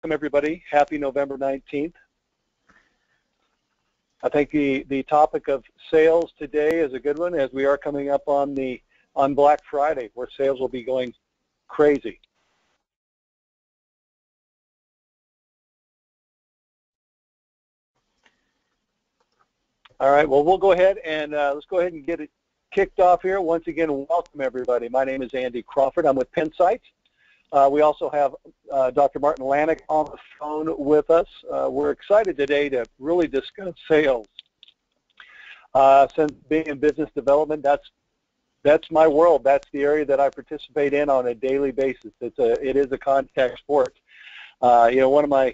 welcome everybody. Happy November 19th. I think the topic of sales today is a good one, as we are coming up on Black Friday, where sales will be going crazy. All right, well, we'll go ahead and let's go ahead and get it kicked off here. Once again, welcome everybody. My name is Andy Crawford. I'm with Pinsight. We also have Dr. Martin Lanik on the phone with us. We're excited today to really discuss sales. Since being in business development, that's my world. That's the area that I participate in on a daily basis. It is a contact sport. You know,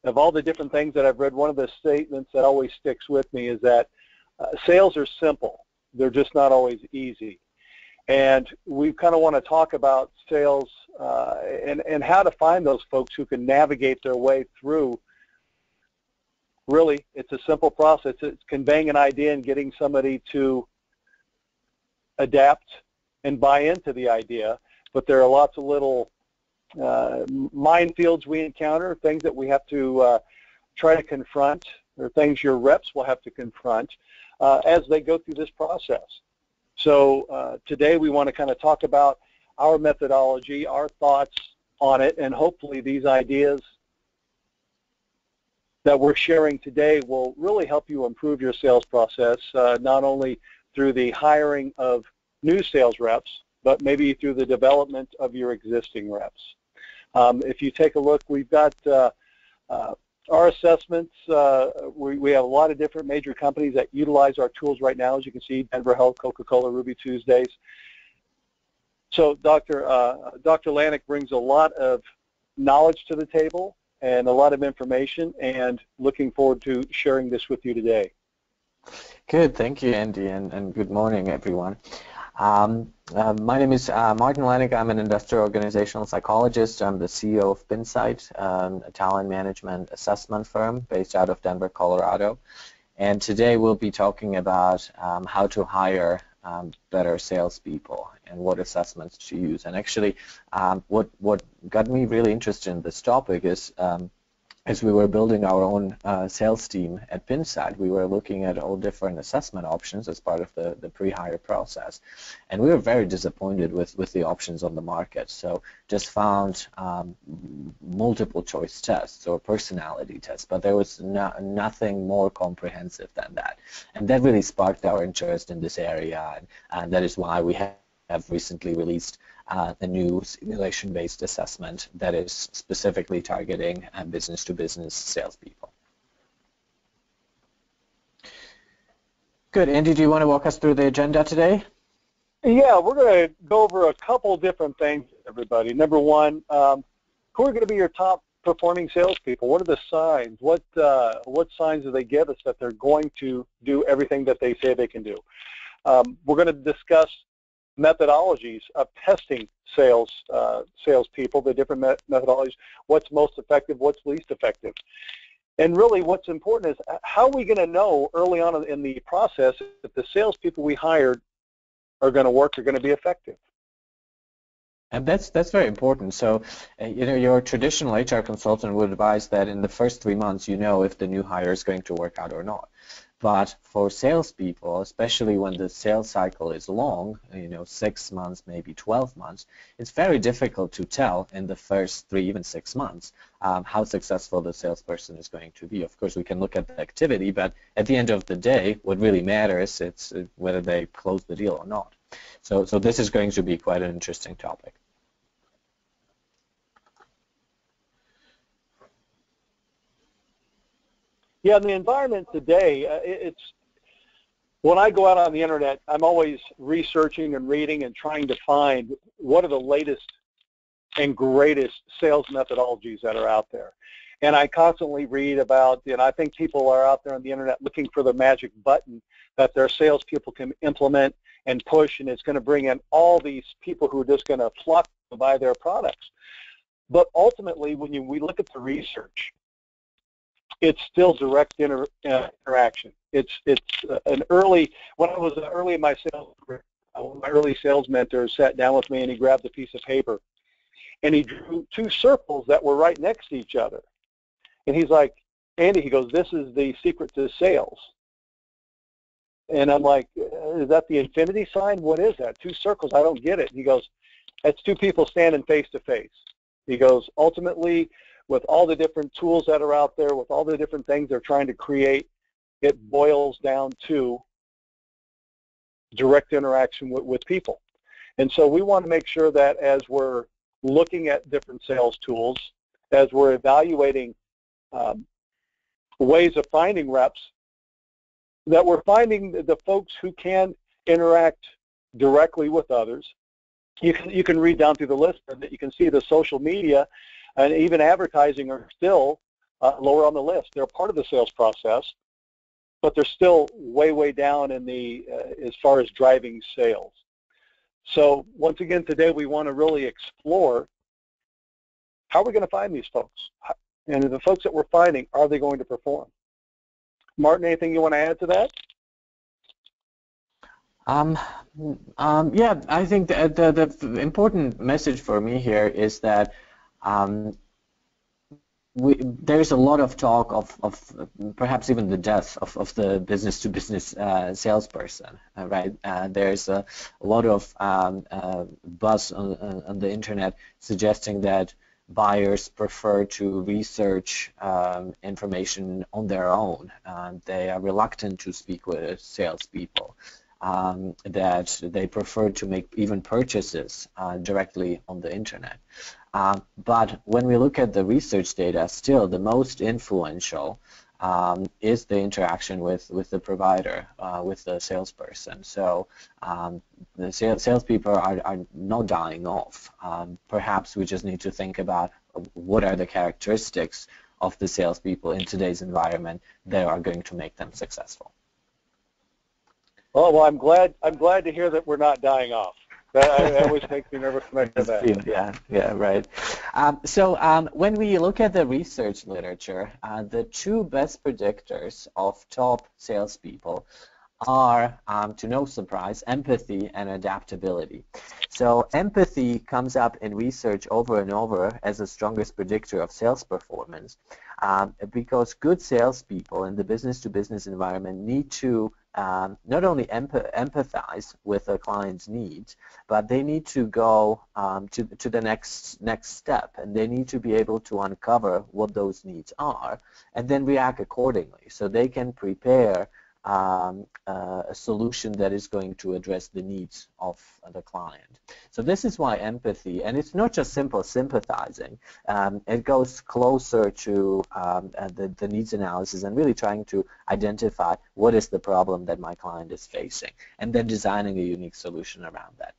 of all the different things that I've read, one of the statements that always sticks with me is that sales are simple. They're just not always easy. And we kind of want to talk about sales and how to find those folks who can navigate their way through. Really, it's a simple process. It's conveying an idea and getting somebody to adapt and buy into the idea. But there are lots of little minefields we encounter, things that we have to try to confront, or things your reps will have to confront as they go through this process. So today we want to kind of talk about our methodology, our thoughts on it, and hopefully these ideas that we're sharing today will really help you improve your sales process, not only through the hiring of new sales reps, but maybe through the development of your existing reps. If you take a look, we've got our assessments. We have a lot of different major companies that utilize our tools right now, as you can see, Denver Health, Coca-Cola, Ruby Tuesdays. So Dr. Lanik brings a lot of knowledge to the table and a lot of information, and looking forward to sharing this with you today. Good, thank you, Andy, and good morning, everyone. My name is Martin Lanik. I'm an industrial organizational psychologist. I'm the CEO of Pinsight, a talent management assessment firm based out of Denver, Colorado. And today we'll be talking about how to hire better salespeople and what assessments to use. And actually, what got me really interested in this topic is as we were building our own sales team at Pinsight, we were looking at all different assessment options as part of the pre-hire process. And we were very disappointed with the options on the market. So just found multiple choice tests or personality tests, but there was nothing more comprehensive than that. And that really sparked our interest in this area, and that is why we have recently released a new simulation-based assessment that is specifically targeting business-to-business salespeople. Good. Andy, do you want to walk us through the agenda today? Yeah, we're going to go over a couple different things, everybody. Number one, who are going to be your top performing salespeople? What are the signs? What signs do they give us that they're going to do everything that they say they can do? We're going to discuss methodologies of testing salespeople, the different methodologies, what's most effective, what's least effective. And really what's important is how are we going to know early on in the process that the salespeople we hired are going to work, are going to be effective. And that's very important. So, you know, your traditional HR consultant would advise that in the first 3 months you know if the new hire is going to work out or not. But for salespeople, especially when the sales cycle is long, you know, 6 months, maybe 12 months, it's very difficult to tell in the first 3, even 6 months, how successful the salesperson is going to be. Of course, we can look at the activity, but at the end of the day, what really matters is whether they close the deal or not. So this is going to be quite an interesting topic. Yeah, in the environment today, when I go out on the internet, I'm always researching and reading and trying to find what are the latest and greatest sales methodologies that are out there. And I constantly read about, and I think people are out there on the internet looking for the magic button that their salespeople can implement and push, and it's going to bring in all these people who are just going to flock to buy their products. But ultimately, when we look at the research, it's still direct interaction. It's an early, when I was early in my sales career, one of my early sales mentors sat down with me and he grabbed a piece of paper and he drew 2 circles that were right next to each other. And he's like, Andy, he goes, this is the secret to sales. And I'm like, is that the infinity sign? What is that? Two circles, I don't get it. And he goes, it's two people standing face to face. He goes, ultimately, with all the different tools that are out there, with all the different things they're trying to create, it boils down to direct interaction with people. And so we want to make sure that as we're looking at different sales tools, as we're evaluating ways of finding reps, that we're finding the folks who can interact directly with others. You can read down through the list that you can see the social media and even advertising are still lower on the list. They're part of the sales process, but they're still way, way down in the as far as driving sales. So once again, today we want to really explore how we're going to find these folks. And the folks that we're finding, are they going to perform? Martin, anything you want to add to that? Yeah, I think the important message for me here is that there's a lot of talk of perhaps even the death of the business-to-business salesperson, right? There's a lot of buzz on the internet suggesting that buyers prefer to research information on their own. They are reluctant to speak with salespeople. That they prefer to make even purchases directly on the internet. But when we look at the research data, still the most influential is the interaction with the provider, with the salesperson. So the salespeople are not dying off. Perhaps we just need to think about what are the characteristics of the salespeople in today's environment that are going to make them successful. Oh, well, I'm glad to hear that we're not dying off. That always makes me nervous when I hear that. Yeah, right. So when we look at the research literature, the two best predictors of top salespeople are, to no surprise, empathy and adaptability. So empathy comes up in research over and over as the strongest predictor of sales performance because good salespeople in the business-to-business environment need to not only empathize with a client's needs, but they need to go to the next step, and they need to be able to uncover what those needs are and then react accordingly so they can prepare a solution that is going to address the needs of the client. So this is why empathy, and it's not just simple sympathizing, it goes closer to the needs analysis and really trying to identify what is the problem that my client is facing and then designing a unique solution around that.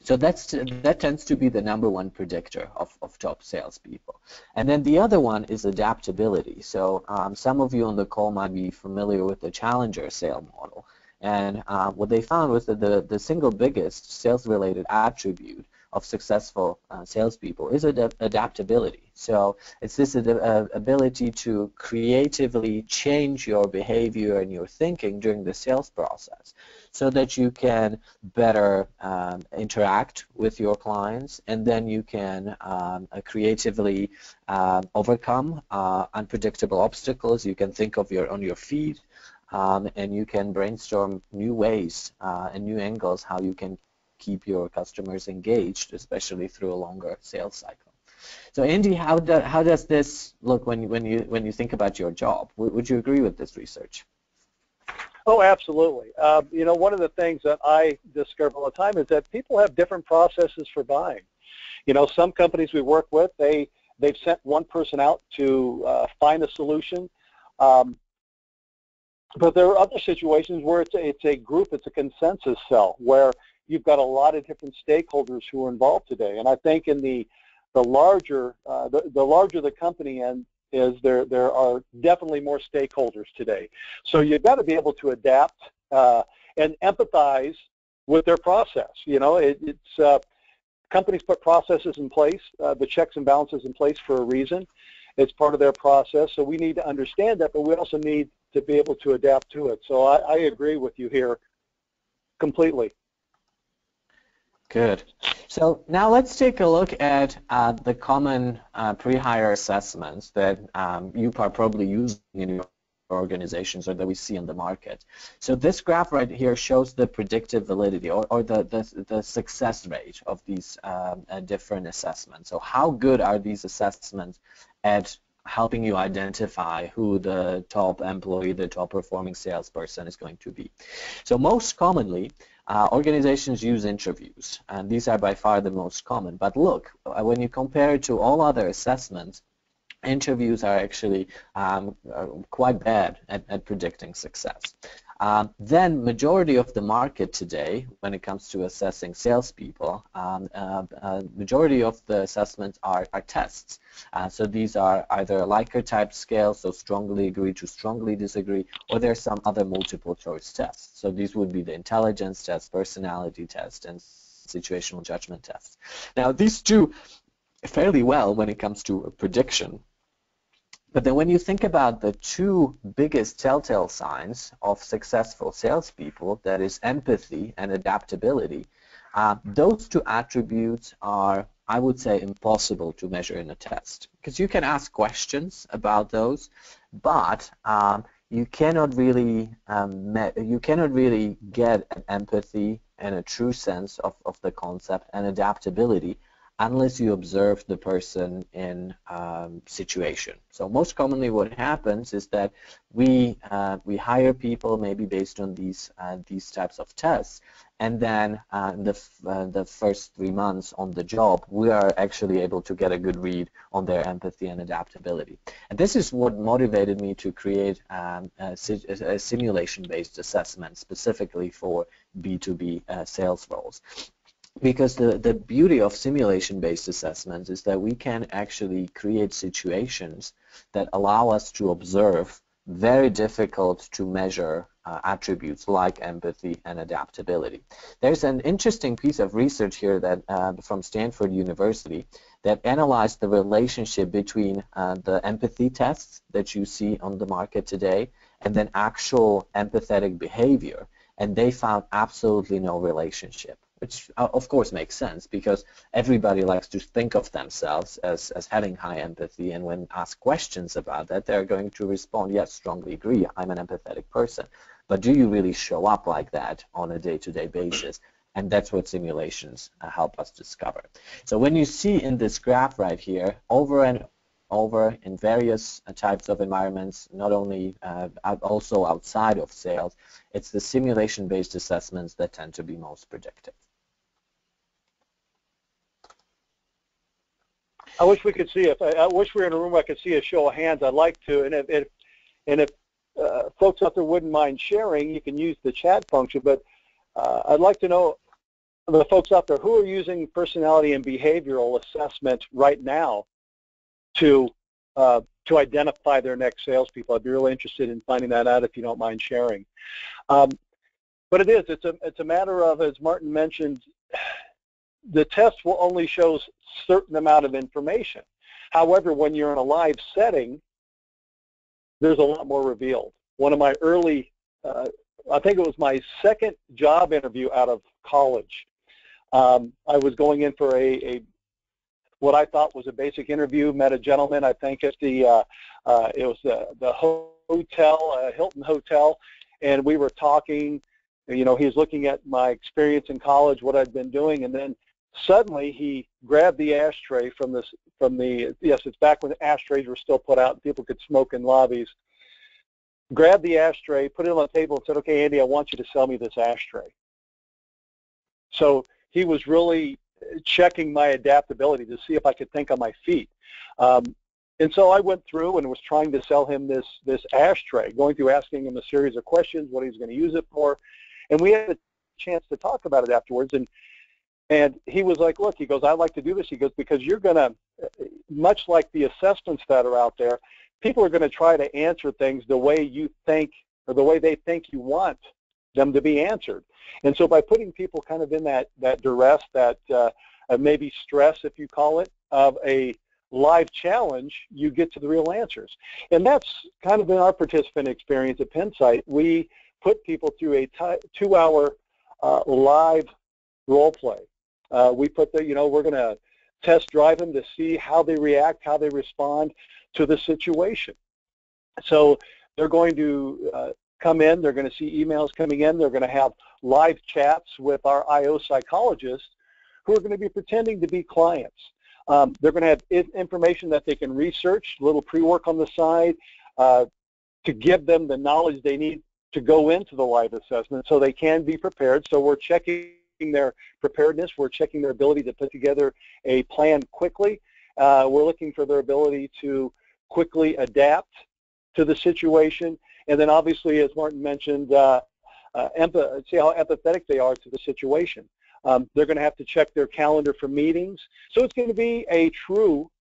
So that tends to be the #1 predictor of top salespeople. And then the other one is adaptability. So some of you on the call might be familiar with the challenger sale model. And what they found was that the single biggest sales-related attribute of successful salespeople is adaptability. So it's this ability to creatively change your behavior and your thinking during the sales process so that you can better interact with your clients, and then you can creatively overcome unpredictable obstacles. You can think on your feet, and you can brainstorm new ways and new angles how you can keep your customers engaged, especially through a longer sales cycle. So Andy, how does this look when you think about your job? Would you agree with this research? Oh, absolutely. You know, one of the things that I discover all the time is that people have different processes for buying. You know, some companies we work with, they've sent one person out to find a solution, but there are other situations where it's a group, it's a consensus sell, where you've got a lot of different stakeholders who are involved today. And I think in the larger the company is, there are definitely more stakeholders today. So you've got to be able to adapt and empathize with their process. You know, it's companies put processes in place, the checks and balances in place for a reason. It's part of their process, so we need to understand that, but we also need to be able to adapt to it. So I agree with you here completely. Good. So now let's take a look at the common pre-hire assessments that you are probably using in your organizations or that we see on the market. So this graph right here shows the predictive validity or the success rate of these different assessments. So how good are these assessments at helping you identify who the top employee, the top performing salesperson is going to be? So most commonly, organizations use interviews, and these are by far the most common. But look, when you compare it to all other assessments, interviews are actually quite bad at predicting success. Then majority of the market today, when it comes to assessing salespeople, majority of the assessments are tests. So these are either a Likert type scale, so strongly agree to strongly disagree, or there's some other multiple choice tests. So these would be the intelligence test, personality test, and situational judgment tests. Now these do fairly well when it comes to prediction. But then when you think about the two biggest telltale signs of successful salespeople, that is empathy and adaptability, those two attributes are, I would say, impossible to measure in a test. Because you can ask questions about those, but you cannot really get an empathy and a true sense of the concept and adaptability unless you observe the person in situation. So most commonly what happens is that we hire people maybe based on these types of tests, and then the first 3 months on the job, we are actually able to get a good read on their empathy and adaptability. And this is what motivated me to create a simulation-based assessment specifically for B2B sales roles. Because the beauty of simulation-based assessments is that we can actually create situations that allow us to observe very difficult to measure attributes like empathy and adaptability. There's an interesting piece of research here that from Stanford University that analyzed the relationship between the empathy tests that you see on the market today and then actual empathetic behavior, and they found absolutely no relationship, which of course makes sense because everybody likes to think of themselves as having high empathy, and when asked questions about that, they're going to respond, yes, strongly agree, I'm an empathetic person. But do you really show up like that on a day-to-day basis? And that's what simulations help us discover. So when you see in this graph right here, over and over in various types of environments, not only also outside of sales, it's the simulation-based assessments that tend to be most predictive. I wish we could see I wish we were in a room where I could see a show of hands. I'd like to, and if folks out there wouldn't mind sharing, you can use the chat function. But I'd like to know the folks out there who are using personality and behavioral assessment right now to identify their next salespeople. I'd be really interested in finding that out if you don't mind sharing. But it's a matter of, as Martin mentioned, the test will only show certain amount of information. However, when you're in a live setting, there's a lot more revealed. One of my early, I think it was my second job interview out of college. I was going in for what I thought was a basic interview. Met a gentleman, I think at the it was the hotel, Hilton Hotel, and we were talking. You know, he was looking at my experience in college, what I'd been doing, and then suddenly he grabbed the ashtray from the yes, it's back when ashtrays were still put out and people could smoke in lobbies. Grabbed the ashtray, put it on the table, and said, "Okay, Andy, I want you to sell me this ashtray." So he was really checking my adaptability to see if I could think on my feet. And so I went through and was trying to sell him this ashtray, going through asking him a series of questions, what he was going to use it for. And we had a chance to talk about it afterwards. And he was like, look, he goes, I'd like to do this. He goes, because you're going to, much like the assessments that are out there, people are going to try to answer things the way you think or the way they think you want them to be answered. And so by putting people kind of in that duress, that maybe stress, if you call it, of a live challenge, you get to the real answers. And that's kind of been our participant experience at Pensight. We put people through a 2-hour live role play. We put the, we're going to test drive them to see how they react, how they respond to the situation. So they're going to come in, they're going to see emails coming in, they're going to have live chats with our IO psychologists who are going to be pretending to be clients. They're going to have information that they can research, a little pre-work on the side, to give them the knowledge they need to go into the live assessment so they can be prepared. So we're checking their preparedness, we're checking their ability to put together a plan quickly. We're looking for their ability to quickly adapt to the situation, and then obviously, as Martin mentioned, see how empathetic they are to the situation. They're going to have to check their calendar for meetings. So it's going to be a true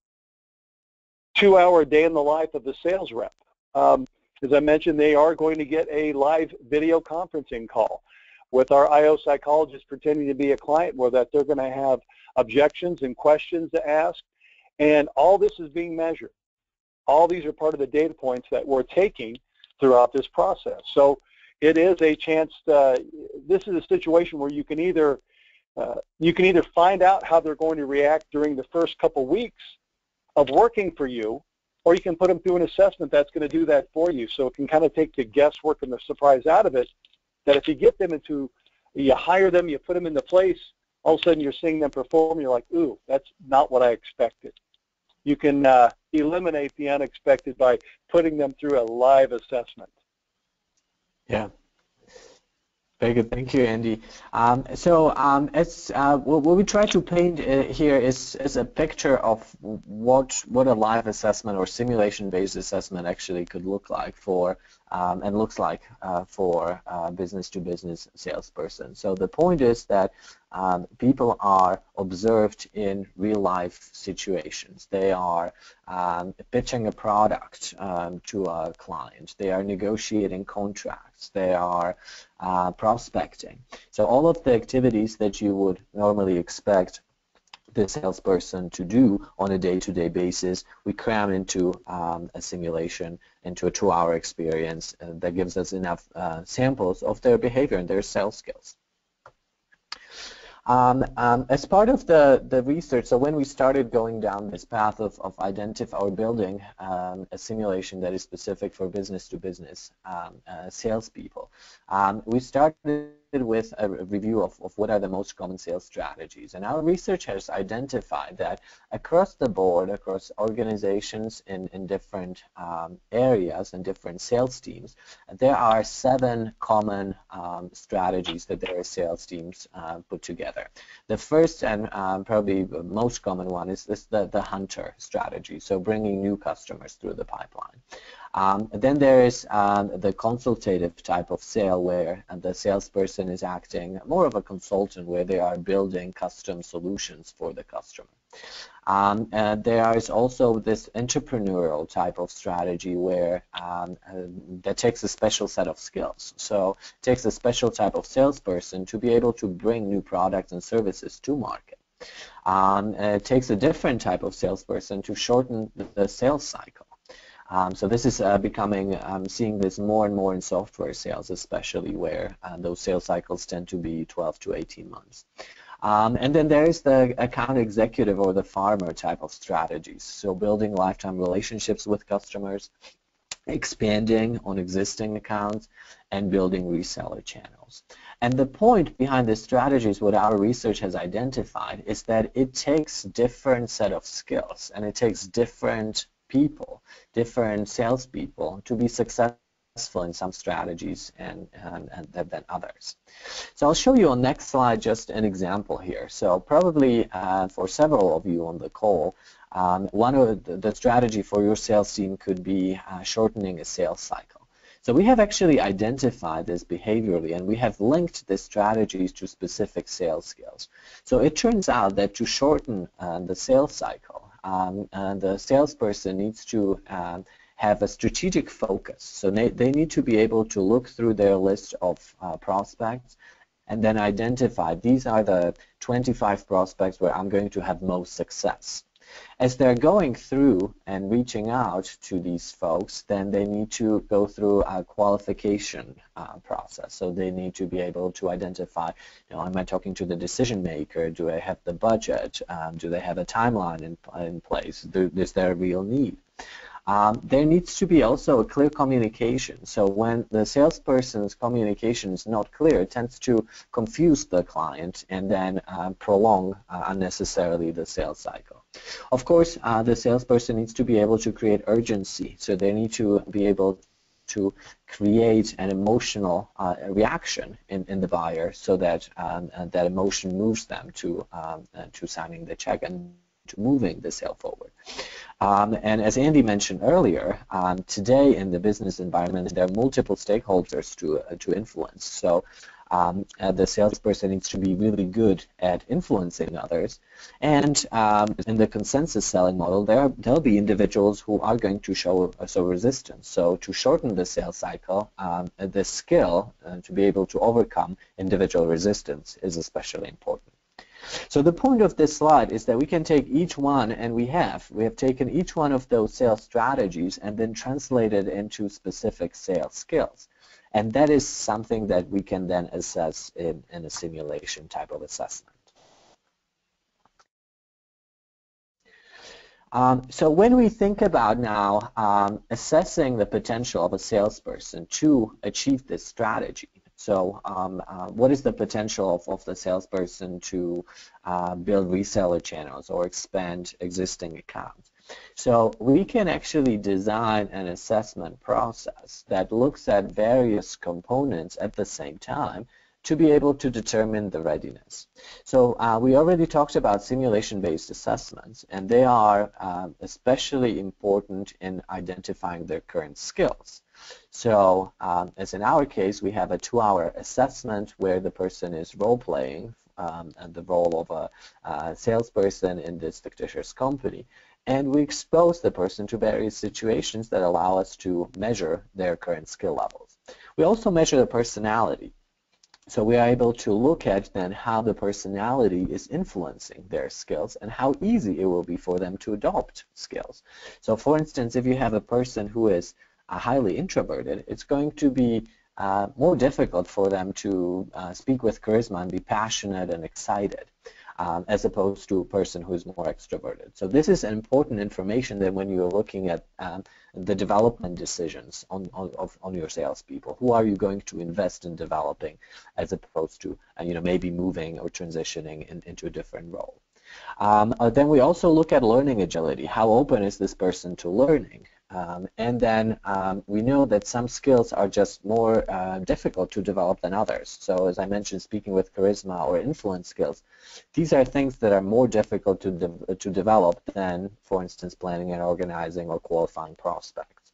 2-hour day in the life of the sales rep. As I mentioned, they are going to get a live video conferencing call with our IO psychologist pretending to be a client, where that they're going to have objections and questions to ask, and all this is being measured. All these are part of the data points that we're taking throughout this process. So it is a chance this is a situation where you can either find out how they're going to react during the first couple weeks of working for you, or you can put them through an assessment that's going to do that for you. So it can kind of take the guesswork and the surprise out of it, that if you get them you hire them, you put them into place, all of a sudden you're seeing them perform, you're like, ooh, that's not what I expected. You can eliminate the unexpected by putting them through a live assessment. Yeah. Very good, thank you, Andy. What we try to paint here is a picture of what a live assessment or simulation-based assessment actually could look like for and looks like for business-to-business salesperson. So the point is that people are observed in real-life situations. They are pitching a product to a client. They are negotiating contracts. They are prospecting. So all of the activities that you would normally expect the salesperson to do on a day-to-day basis, we cram into a simulation, into a 2-hour experience that gives us enough samples of their behavior and their sales skills. As part of the research, so when we started going down this path of identifying or building a simulation that is specific for business-to-business salespeople, we started with a review of what are the most common sales strategies. And our research has identified that across the board, across organizations in different areas and different sales teams, there are 7 common strategies that their sales teams put together. The first and probably the most common one is the hunter strategy, so bringing new customers through the pipeline. Then there is the consultative type of sale, where the salesperson is acting more of a consultant, where they are building custom solutions for the customer. There is also this entrepreneurial type of strategy where that takes a special set of skills. So it takes a special type of salesperson to be able to bring new products and services to market. It takes a different type of salesperson to shorten the sales cycle. So this is becoming, seeing this more and more in software sales, especially where those sales cycles tend to be 12 to 18 months. And then there is the account executive or the farmer type of strategies. So building lifetime relationships with customers, expanding on existing accounts, and building reseller channels. And the point behind this strategy is what our research has identified is that it takes different set of skills, and it takes different people, different salespeople to be successful in some strategies and than others. So I'll show you on next slide just an example here. So probably for several of you on the call, one of the strategy for your sales team could be shortening a sales cycle. So we have actually identified this behaviorally, and we have linked the strategies to specific sales skills. So it turns out that to shorten the sales cycle, the salesperson needs to have a strategic focus. So they need to be able to look through their list of prospects and then identify these are the 25 prospects where I'm going to have most success. As they're going through and reaching out to these folks, then they need to go through a qualification process. So they need to be able to identify, am I talking to the decision maker? Do I have the budget? Do they have a timeline in place? Is there a real need? There needs to be also a clear communication. So when the salesperson's communication is not clear, it tends to confuse the client and then prolong unnecessarily the sales cycle. Of course, the salesperson needs to be able to create urgency. So they need to be able to create an emotional reaction in the buyer so that that emotion moves them to signing the check and to moving the sale forward. And as Andy mentioned earlier, today in the business environment, there are multiple stakeholders to influence. So the salesperson needs to be really good at influencing others. And in the consensus selling model, there'll be individuals who are going to show resistance. So to shorten the sales cycle, the skill to be able to overcome individual resistance is especially important. So the point of this slide is that we can take each one, and we have taken each one of those sales strategies and then translated into specific sales skills. And that is something that we can then assess in a simulation type of assessment. So when we think about now assessing the potential of a salesperson to achieve this strategy, so what is the potential of the salesperson to build reseller channels or expand existing accounts? So we can actually design an assessment process that looks at various components at the same time to be able to determine the readiness. So we already talked about simulation-based assessments, and they are especially important in identifying their current skills. So as in our case, we have a 2-hour assessment where the person is role-playing the role of a salesperson in this fictitious company. And we expose the person to various situations that allow us to measure their current skill levels. We also measure the personality. So we are able to look at then how the personality is influencing their skills and how easy it will be for them to adopt skills. So for instance, if you have a person who is highly introverted, it's going to be more difficult for them to speak with charisma and be passionate and excited, as opposed to a person who is more extroverted. So this is important information that when you're looking at the development decisions on your salespeople, who are you going to invest in developing, as opposed to maybe moving or transitioning into a different role. Then we also look at learning agility. How open is this person to learning? And then we know that some skills are just more difficult to develop than others. So as I mentioned, speaking with charisma or influence skills, these are things that are more difficult to develop than, for instance, planning and organizing or qualifying prospects.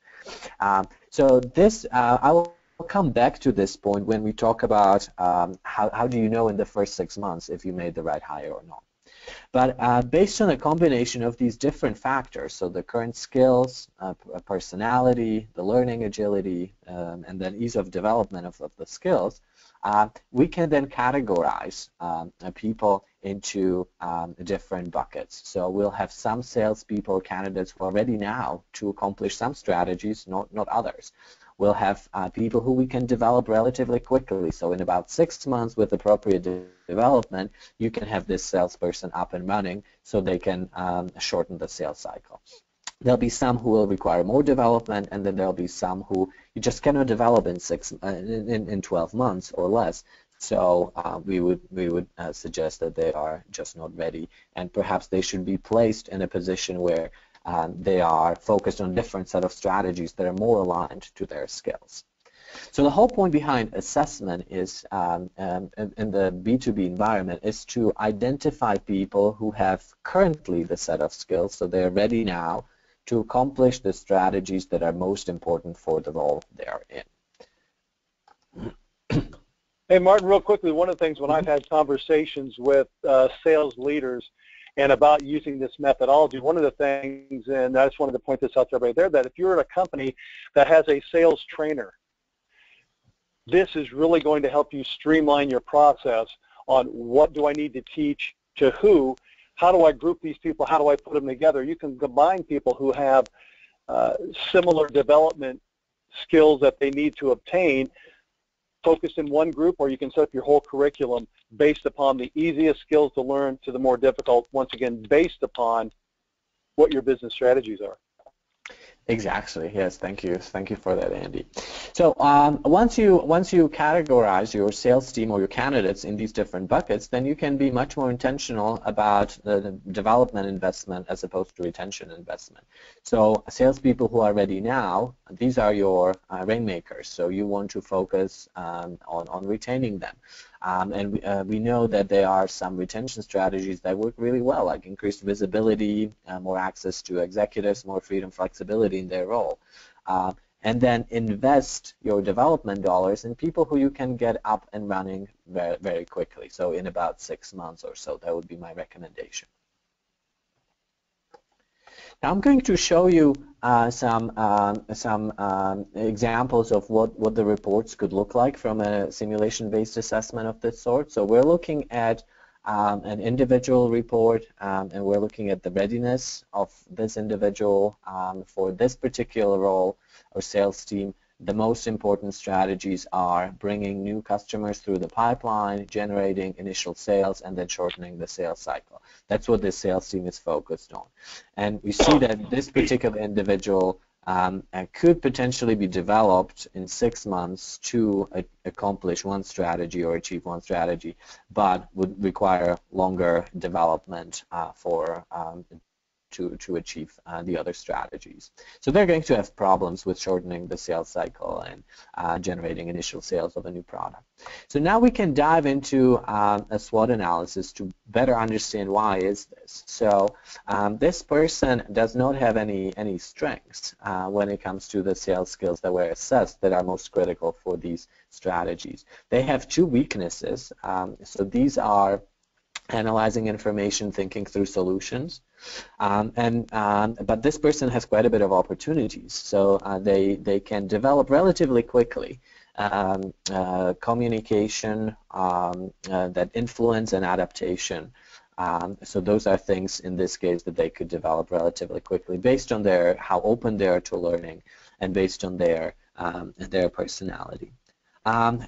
So this, I will come back to this point when we talk about how do you know in the first 6 months if you made the right hire or not. But based on a combination of these different factors, so the current skills, personality, the learning agility, and then ease of development of the skills, we can then categorize people into different buckets. So we'll have some salespeople, candidates who are ready now to accomplish some strategies, not others. We'll have people who we can develop relatively quickly. So in about 6 months with appropriate development, you can have this salesperson up and running so they can shorten the sales cycle. There'll be some who will require more development, and then there'll be some who you just cannot develop in 12 months or less. So we would suggest that they are just not ready, and perhaps they should be placed in a position where they are focused on a different set of strategies that are more aligned to their skills. So the whole point behind assessment is, in the B2B environment, is to identify people who have currently the set of skills, so they're ready now to accomplish the strategies that are most important for the role they are in. Hey, Martin, real quickly, one of the things when I've had conversations with sales leaders and about using this methodology, one of the things, and I just wanted to point this out to everybody there, that if you're at a company that has a sales trainer, this is really going to help you streamline your process on what do I need to teach to who how do I group these people? How do I put them together? You can combine people who have similar development skills that they need to obtain, focus in one group, or you can set up your whole curriculum based upon the easiest skills to learn to the more difficult, once again, based upon what your business strategies are. Exactly. Yes. Thank you. Thank you for that, Andy. So once you categorize your sales team or your candidates in these different buckets, then you can be much more intentional about the development investment as opposed to retention investment. So salespeople who are ready now, these are your rainmakers. So you want to focus on retaining them. And we know that there are some retention strategies that work really well, like increased visibility, more access to executives, more freedom, flexibility in their role. And then invest your development dollars in people who you can get up and running very, very quickly. So in about 6 months or so, that would be my recommendation. Now I'm going to show you some examples of what the reports could look like from a simulation-based assessment of this sort. So we're looking at an individual report, and we're looking at the readiness of this individual for this particular role or sales team. The most important strategies are bringing new customers through the pipeline, generating initial sales, and then shortening the sales cycle. That's what this sales team is focused on. And we see that this particular individual could potentially be developed in 6 months to accomplish one strategy or achieve one strategy, but would require longer development to achieve the other strategies. So they're going to have problems with shortening the sales cycle and generating initial sales of a new product. So now we can dive into a SWOT analysis to better understand why is this. So this person does not have any strengths when it comes to the sales skills that were assessed that are most critical for these strategies. They have 2 weaknesses. So these are analyzing information, thinking through solutions, but this person has quite a bit of opportunities. So they can develop relatively quickly communication, that influence and adaptation. So those are things in this case that they could develop relatively quickly based on how open they are to learning and based on their personality.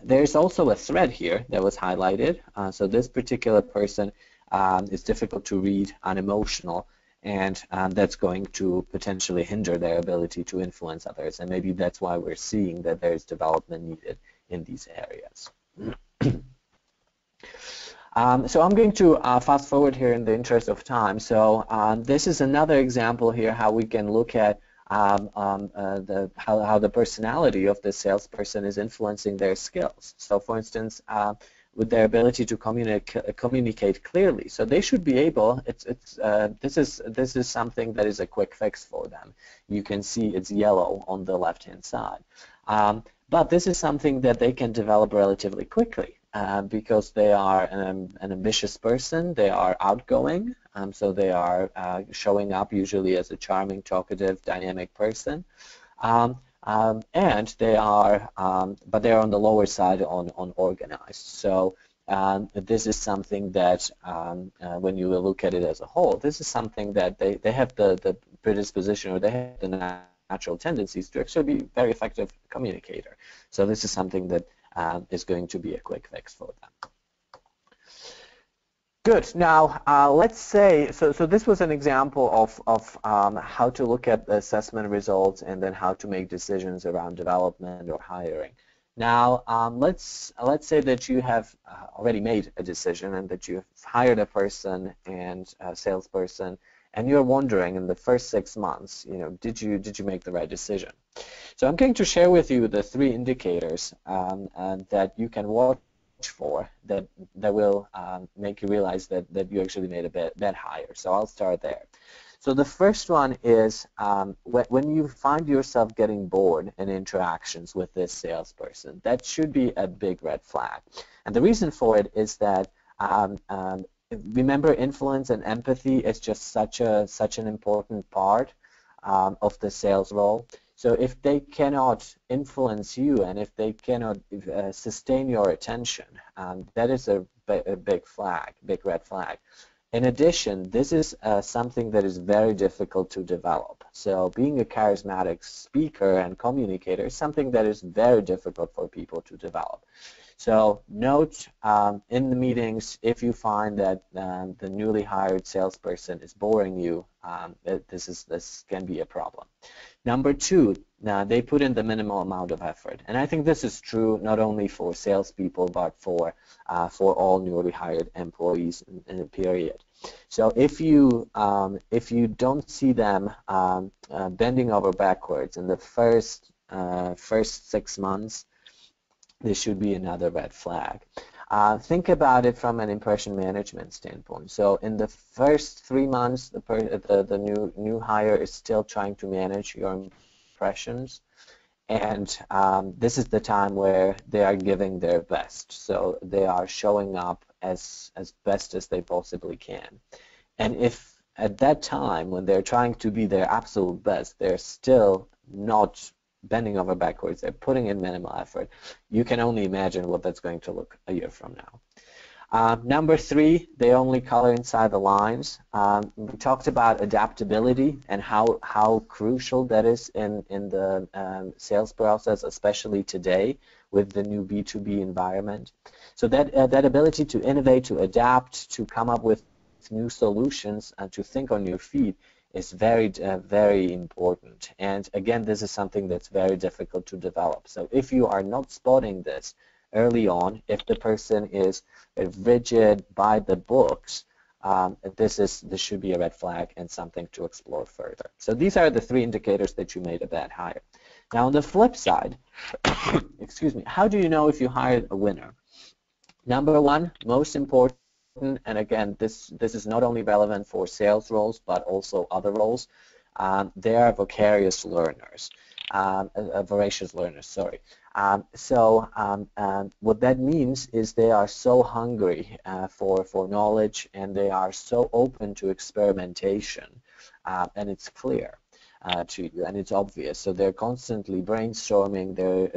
There's also a thread here that was highlighted. So this particular person is difficult to read, unemotional, and that's going to potentially hinder their ability to influence others. And maybe that's why we're seeing that there's development needed in these areas. So I'm going to fast forward here in the interest of time. So this is another example here how we can look at how the personality of the salesperson is influencing their skills. So for instance, with their ability to communicate clearly. So they should be able, this is something that is a quick fix for them. You can see it's yellow on the left-hand side. But this is something that they can develop relatively quickly because they are an ambitious person, they are outgoing, so they are showing up usually as a charming, talkative, dynamic person. And they are, but they're on the lower side on organized. So this is something that, when you look at it as a whole, this is something that they have the predisposition or they have the natural tendencies to actually be very effective communicator. So this is something that is going to be a quick fix for them. Good. Now, let's say, so this was an example of how to look at the assessment results and then how to make decisions around development or hiring. Now, let's say that you have already made a decision and that you've hired a person and a salesperson, and you're wondering in the first 6 months, did you make the right decision? So I'm going to share with you the 3 indicators that you can watch for that will make you realize that you actually made a bet higher. So I'll start there. So the first one is when you find yourself getting bored in interactions with this salesperson, that should be a big red flag. And the reason for it is that remember, influence and empathy is just such an important part of the sales role. So if they cannot influence you and if they cannot sustain your attention, that is a big red flag. In addition, this is something that is very difficult to develop. So being a charismatic speaker and communicator is something that is very difficult for people to develop. So note in the meetings, if you find that the newly hired salesperson is boring you, this can be a problem. Number two, they put in the minimal amount of effort, and I think this is true not only for salespeople but for all newly hired employees in a period. So if you don't see them bending over backwards in the first 6 months, this should be another red flag. Think about it from an impression management standpoint. So in the first 3 months, the new hire is still trying to manage your impressions, and this is the time where they are giving their best. So they are showing up as best as they possibly can. And if at that time, when they're trying to be their absolute best, they're still not bending over backwards, they're putting in minimal effort, you can only imagine what that's going to look a year from now. Number three, they only color inside the lines. We talked about adaptability and how crucial that is in the sales process, especially today with the new B2B environment. So that ability to innovate, to adapt, to come up with new solutions, and to think on your feet is very, very important. And again, this is something that's very difficult to develop. So if you are not spotting this early on, if the person is rigid by the books, this should be a red flag and something to explore further. So these are the 3 indicators that you made a bad hire. Now on the flip side, excuse me, how do you know if you hired a winner? Number one, most important, and again, this is not only relevant for sales roles but also other roles, they are voracious learners. What that means is they are so hungry for knowledge, and they are so open to experimentation, and it's clear to you, and it's obvious. So they're constantly brainstorming,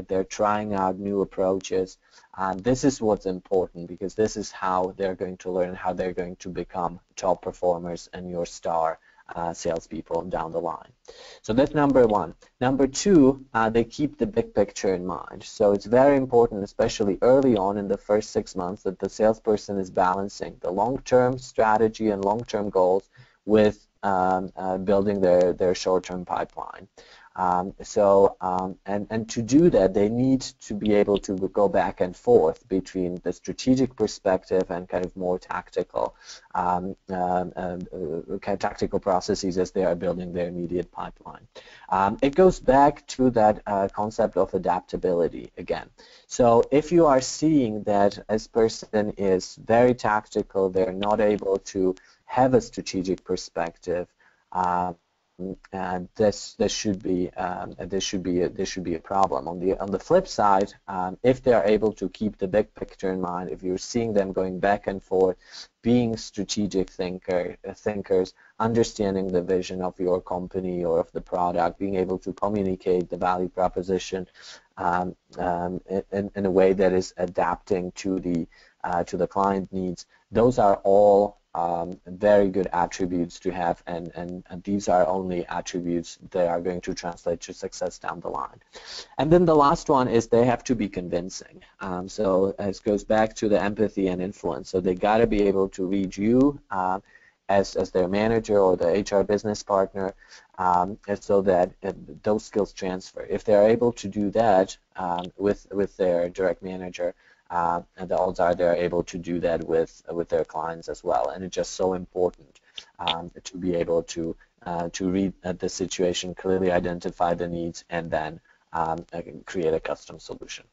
they're trying out new approaches. This is what's important, because this is how they're going to learn, how they're going to become top performers and your star salespeople down the line. So that's number one. Number two, they keep the big picture in mind. So it's very important, especially early on in the first 6 months, that the salesperson is balancing the long-term strategy and long-term goals with building their short-term pipeline. And to do that, they need to be able to go back and forth between the strategic perspective and kind of more tactical tactical processes as they are building their immediate pipeline. It goes back to that concept of adaptability again. So if you are seeing that this person is very tactical, they're not able to have a strategic perspective, and this should be a problem. On the flip side, if they are able to keep the big picture in mind, if you're seeing them going back and forth, being strategic thinkers, understanding the vision of your company or of the product, being able to communicate the value proposition in a way that is adapting to the client needs, those are all very good attributes to have, and these are only attributes that are going to translate to success down the line. And then the last one is they have to be convincing. So this goes back to the empathy and influence. So they got to be able to read you as their manager or the HR business partner, so that those skills transfer. If they're able to do that with their direct manager, and the odds are they're able to do that with their clients as well. And it's just so important to be able to read the situation, clearly identify the needs, and then create a custom solution.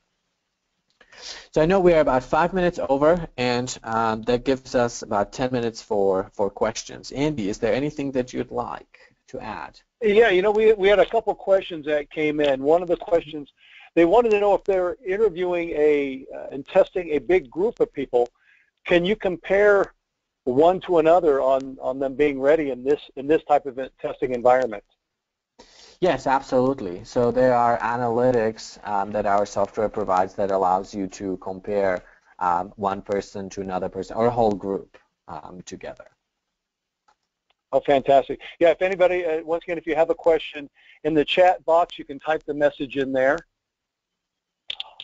So I know we are about 5 minutes over, and that gives us about 10 minutes for questions. Andy, is there anything that you'd like to add? Yeah, you know, we had a couple questions that came in. One of the questions, they wanted to know if they're interviewing and testing a big group of people, can you compare one to another on them being ready in this type of testing environment? Yes, absolutely. So there are analytics that our software provides that allows you to compare one person to another person or a whole group together. Oh, fantastic. Yeah, if anybody, once again, if you have a question in the chat box, you can type the message in there.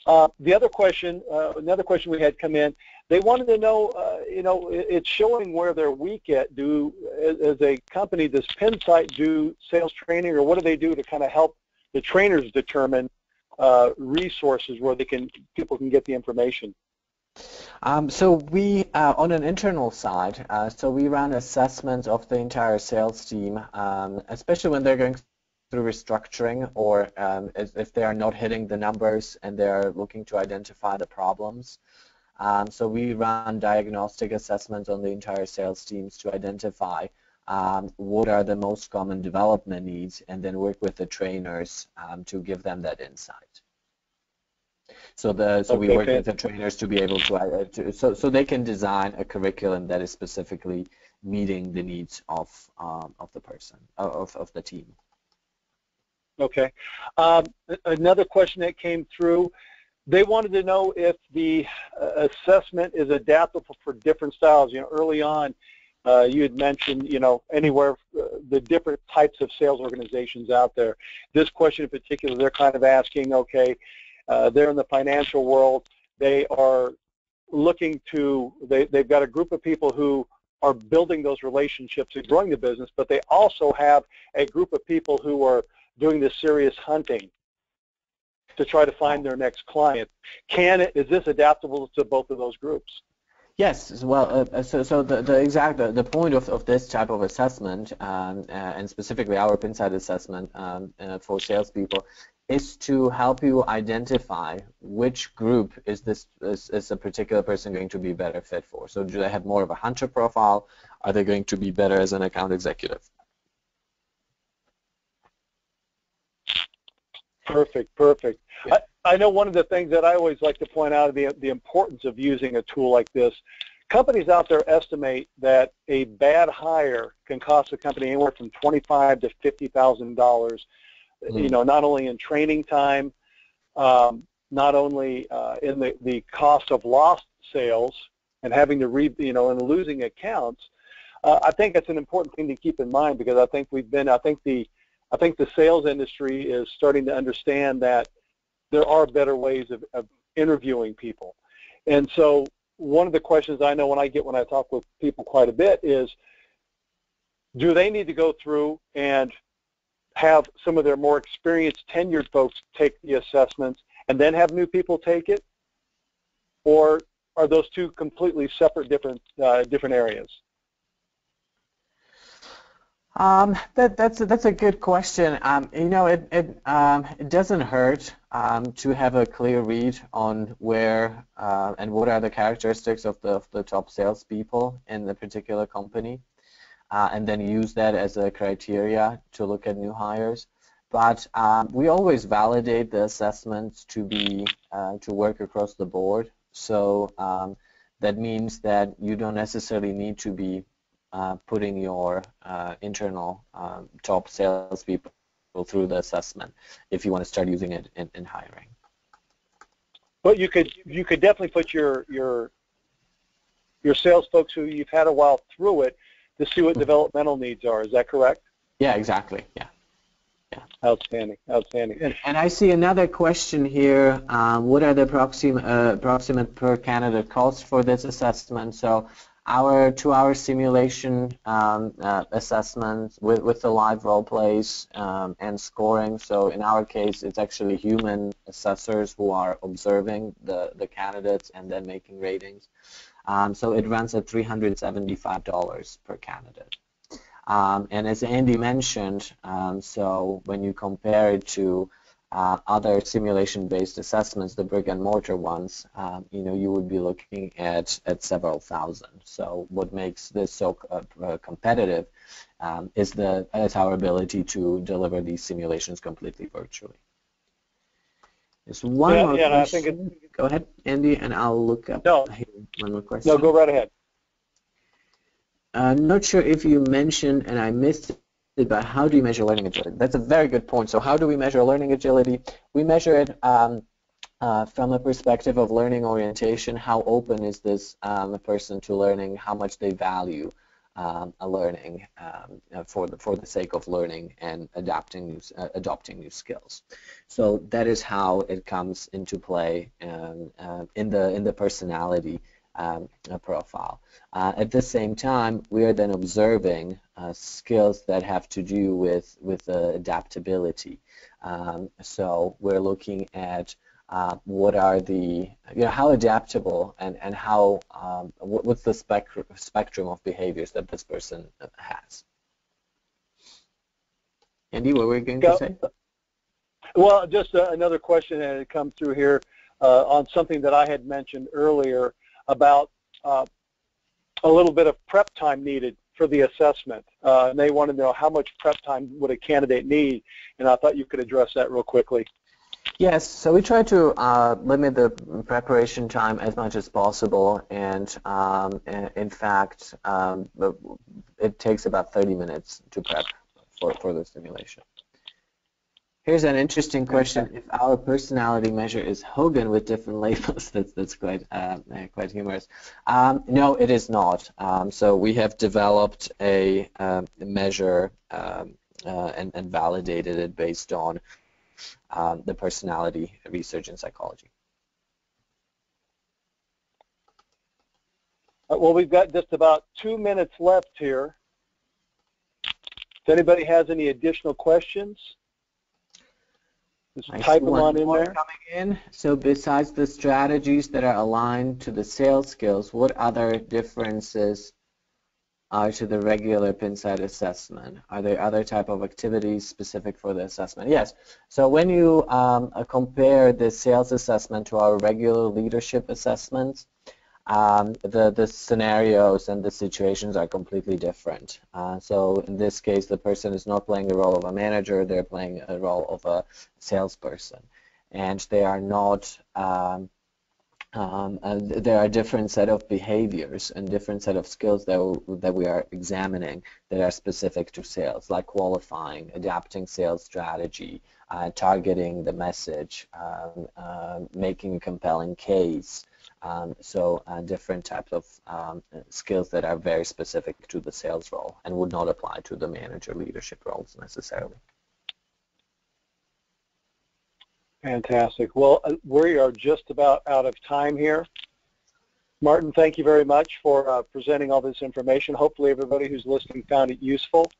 The other question, another question we had come in, they wanted to know, it's showing where they're weak at. As a company, does Pinsight do sales training, or what do they do to kind of help the trainers determine resources where people can get the information? So we, on an internal side, so we run assessments of the entire sales team, especially when they're going through restructuring, or if they are not hitting the numbers and they're looking to identify the problems. So we run diagnostic assessments on the entire sales teams to identify what are the most common development needs, and then work with the trainers to give them that insight. So we work with the trainers to be able to so they can design a curriculum that is specifically meeting the needs of the person, of the team. Okay. Another question that came through, they wanted to know if the assessment is adaptable for different styles. Early on, you had mentioned, anywhere, the different types of sales organizations out there. This question in particular, they're kind of asking, okay, they're in the financial world. They are looking to, they've got a group of people who are building those relationships and growing the business, but they also have a group of people who are doing the serious hunting to try to find their next client. Is this adaptable to both of those groups? Yes, well, so the point of this type of assessment, and specifically our Pinsight assessment for salespeople, is to help you identify which group is a particular person going to be better fit for. So do they have more of a hunter profile? Are they going to be better as an account executive? Perfect. Yeah. I know one of the things that I always like to point out is the importance of using a tool like this. Companies out there estimate that a bad hire can cost a company anywhere from $25,000 to $50,000. Not only in training time, not only in the cost of lost sales and having to and losing accounts. I think that's an important thing to keep in mind, because I think the sales industry is starting to understand that there are better ways of interviewing people. And so one of the questions I know when I talk with people quite a bit is, do they need to go through and have some of their more experienced, tenured folks take the assessments and then have new people take it? Or are those two completely separate, different areas? That's a good question. It doesn't hurt to have a clear read on where and what are the characteristics of the top salespeople in the particular company, and then use that as a criteria to look at new hires. But we always validate the assessments to work across the board. So that means that you don't necessarily need to be putting your internal top salespeople through the assessment if you want to start using it in hiring. But you could definitely put your sales folks who you've had a while through it to see what developmental needs are. Is that correct? Yeah, exactly. Yeah. Outstanding. And I see another question here. What are the approximate per candidate costs for this assessment? So our 2-hour simulation assessment with the live role plays and scoring. So in our case, it's actually human assessors who are observing the candidates and then making ratings. So it runs at $375 per candidate. And as Andy mentioned, so when you compare it to other simulation-based assessments, the brick-and-mortar ones, you would be looking at several thousand. So what makes this so competitive is our ability to deliver these simulations completely virtually. There's one more question. Go ahead, Andy, and I'll look up one more question. No, go right ahead. I'm not sure if you mentioned, and I missed it, but how do you measure learning agility? That's a very good point. So how do we measure learning agility? We measure it from a perspective of learning orientation. How open is this person to learning? How much they value learning for the sake of learning and adopting new skills. So that is how it comes into play in the personality profile. At the same time, we are then observing skills that have to do with adaptability. So we're looking at what are the, how adaptable and how, what's the spectrum of behaviors that this person has. Andy, what were you going to say? Well, just another question that had come through here on something that I had mentioned earlier about a little bit of prep time needed for the assessment. And they want to know how much prep time would a candidate need, and I thought you could address that real quickly. Yes, so we try to limit the preparation time as much as possible, and in fact, it takes about 30 minutes to prep for the simulation. Here's an interesting question. If our personality measure is Hogan with different labels, that's quite humorous. No, it is not. So we have developed a measure and validated it based on the personality research in psychology. Well, we've got just about 2 minutes left here. If anybody has any additional questions, just type them on in there. Coming in. So besides the strategies that are aligned to the sales skills, what other differences are to the regular Pinsight assessment? Are there other type of activities specific for the assessment? Yes. So when you compare the sales assessment to our regular leadership assessments, the scenarios and the situations are completely different. So in this case, the person is not playing the role of a manager, they're playing a role of a salesperson. And they are not, there are different set of behaviors and different set of skills that we are examining that are specific to sales, like qualifying, adapting sales strategy, targeting the message, making a compelling case. So different types of skills that are very specific to the sales role and would not apply to the manager leadership roles necessarily. Fantastic. Well, we are just about out of time here. Martin, thank you very much for presenting all this information. Hopefully everybody who's listening found it useful.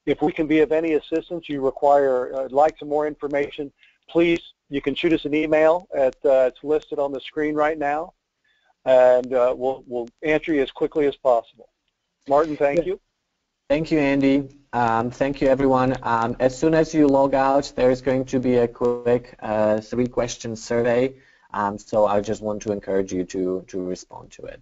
If we can be of any assistance, you require, like some more information, please, you can shoot us an email at, it's listed on the screen right now, and we'll answer you as quickly as possible. Martin, thank you. Thank you, Andy. Thank you, everyone. As soon as you log out, there's going to be a quick 3-question survey. So I just want to encourage you to respond to it.